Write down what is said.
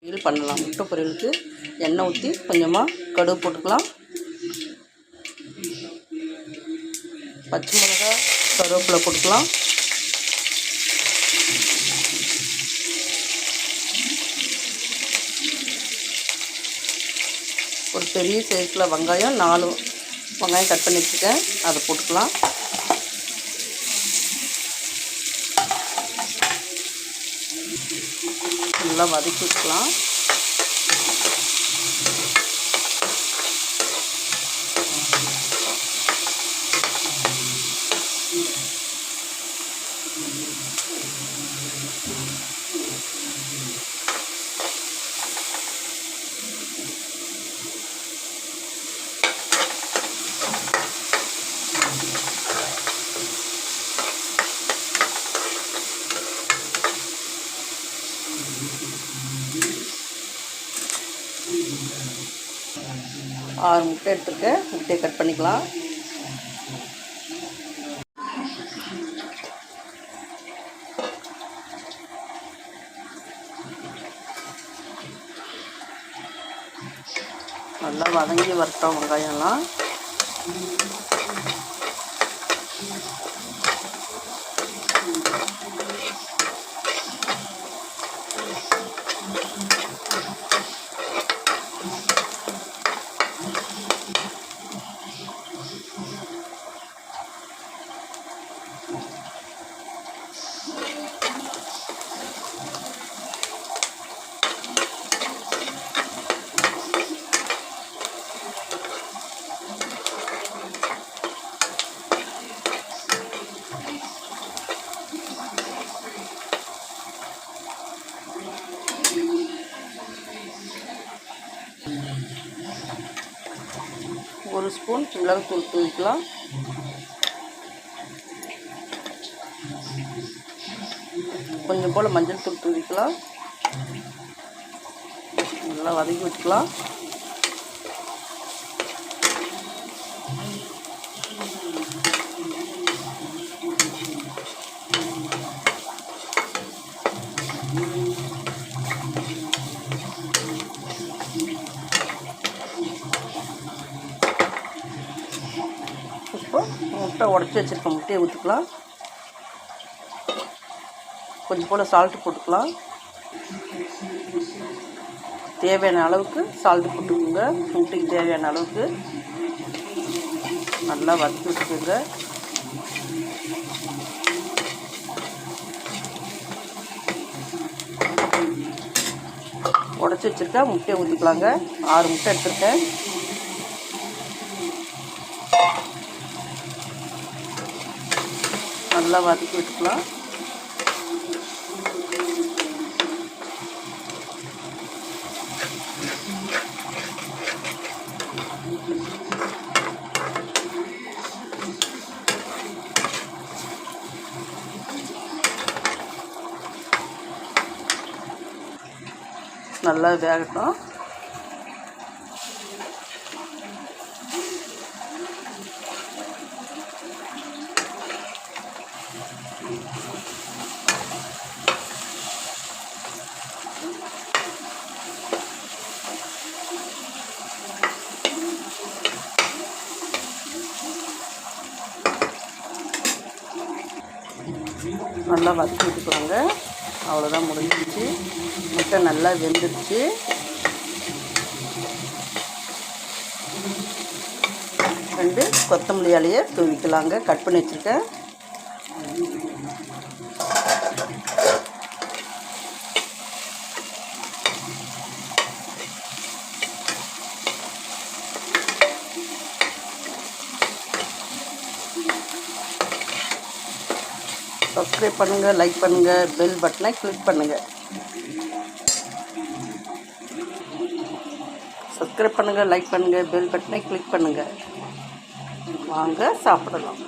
பொரியல் பண்ணலாம். முட்டை பொரியலுக்கு எண்ணெய் ஊற்றி கொஞ்சமாக கடுகு போட்டுக்கலாம். பச்சை மிளகாய், கருவேப்பிலை போட்டுக்கலாம். ஒரு பெரிய சைஸில் வெங்காயம் 4 வெங்காயம் கட் பண்ணி வச்சுருக்கேன், அதை போட்டுக்கலாம். நல்லா வதக்கி வச்சுக்கலாம். ஆறு முட்டை எடுத்துருக்கேன், முட்டையை கட் பண்ணிக்கலாம். நல்லா வதங்கி வரட்டும் வெங்காயம்லாம். ஒரு ஸ்பூன் மிளகுத்தூள் தூவிக்கலாம். கொஞ்சம் போல் மஞ்சள் தூள் தூவிக்கலாம். நல்லா வதக்கி வச்சுக்கலாம். இப்போ முட்டை உடச்சி வச்சுருக்க முட்டையை ஊற்றிக்கலாம். கொஞ்சம் போல் சால்ட்டு போட்டுக்கலாம். தேவையான அளவுக்கு சால்ட்டு போட்டுக்கோங்க. முட்டைக்கு தேவையான அளவுக்கு நல்லா வதக்கி வச்சுக்கோங்க. உடச்சி வச்சுருக்கேன் முட்டையை ஊற்றிக்கலாங்க. 6 முட்டை எடுத்துருக்கேன். நல்லா வதக்கி விட்டுக்கலாம். நல்லா வேகட்டும். நல்லா வதக்கி விட்டுக்கோங்க. அவ்வளோதான், முடிஞ்சிடுச்சு. முட்டை நல்லா வெந்துடுச்சு. ரெண்டு கொத்தமல்லி இலையை தூவிக்கலாங்க, கட் பண்ணி வச்சுருக்கேன். சப்ஸ்கிரைப் பண்ணுங்கள், லைக் பண்ணுங்கள், பெல் பட்டனை கிளிக் பண்ணுங்கள். சப்ஸ்கிரைப் பண்ணுங்கள், லைக் பண்ணுங்கள், பெல் பட்டனை கிளிக் பண்ணுங்கள். வாங்க சாப்பிடலாம்.